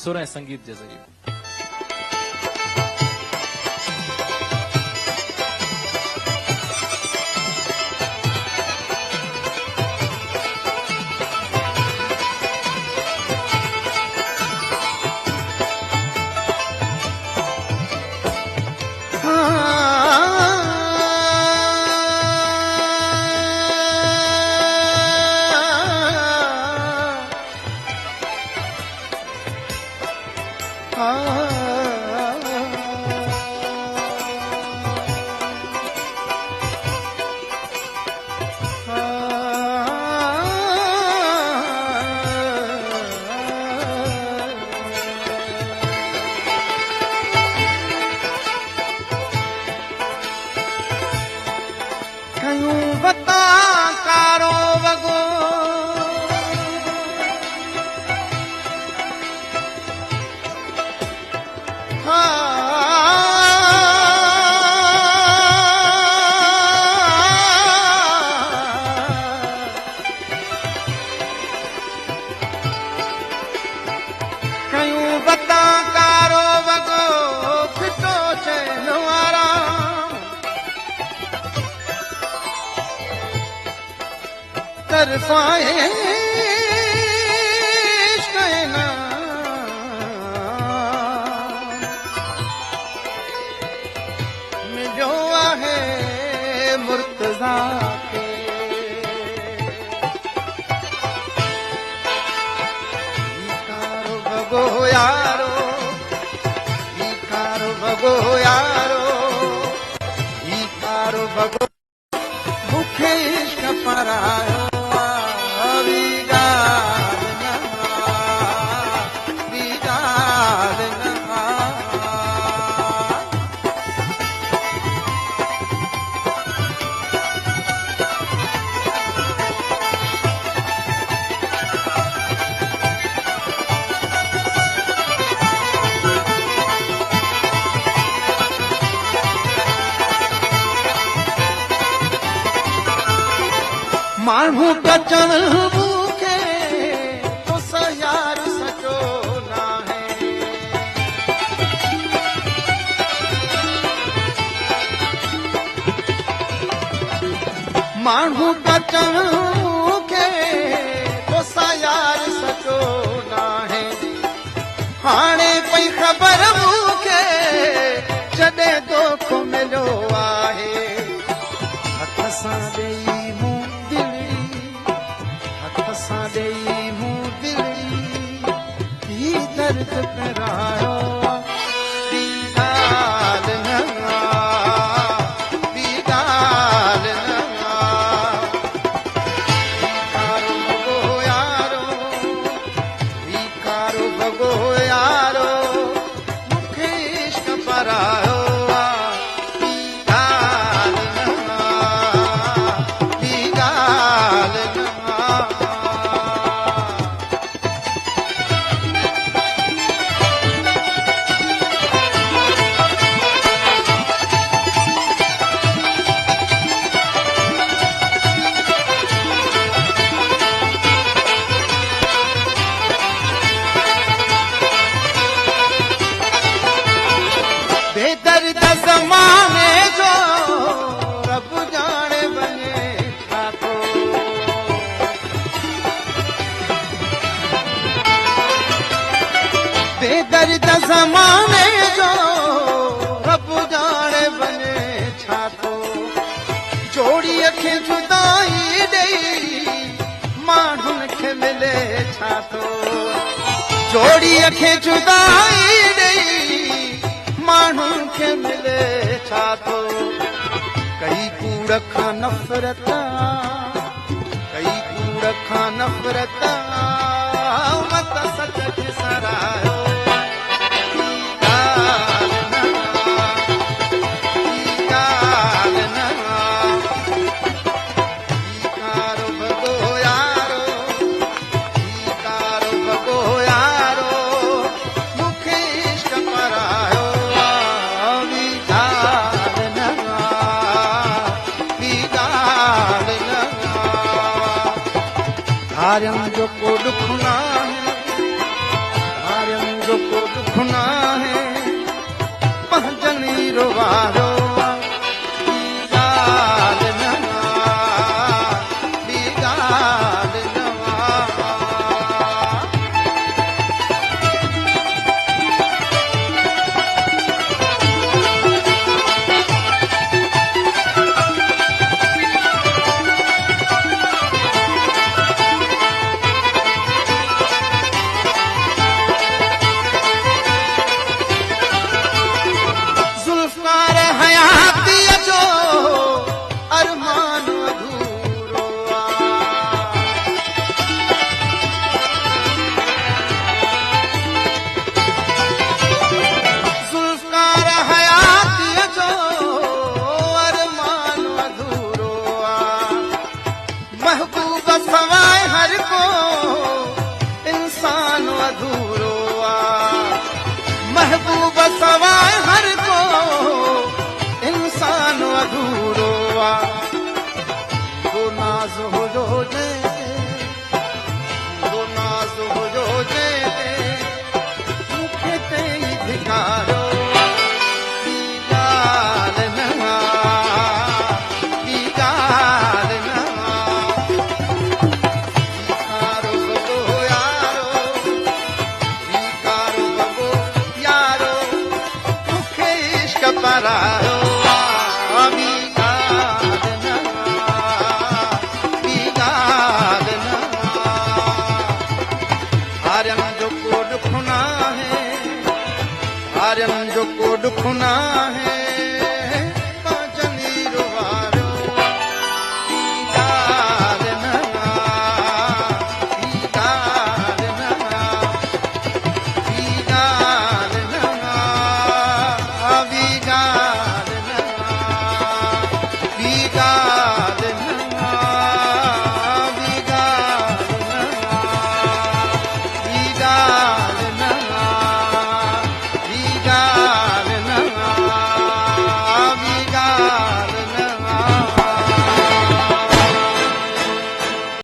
सुर ऐं संगीत जे ज़रिए। माण्हू बचन भूखे तो सयार सचो ना है। माण्हू बचन भूखे तो सयार सचो ना है। हाणे पई ख़बर मूंखे जॾहिं दोख मिलियो आहे। हथ सां ॾेई दर्द करायो दीदार नवा दीदार नवा कारो भगो यारो कारो भगो यारो मूंखे इश्क परायो दीदार नवा दीदार नवा। बेदर्द ज़माने जो रब जाने बने ठाको। बेदर्द ज़माने जो रब जाने बने ठाको। जोड़ीअ खे जुदाई ॾेई माण्हुनि खे मिले छा थो। जोड़ीअ खे जुदाई ॾेई माण्हुनि खे मिले छा थो। कई कूड़ खां नफ़रत कई कूड़ खां नफ़रत मत सच खे सरायो धार्यम जो को दुख ना है, धार्यम जो महबूब सवाए हर को इंसान अधूरो आ तो नाज हो जो जे तो नाज हो जो जे मुखे ते ही धिकारो आर्यन जो कोड खुना है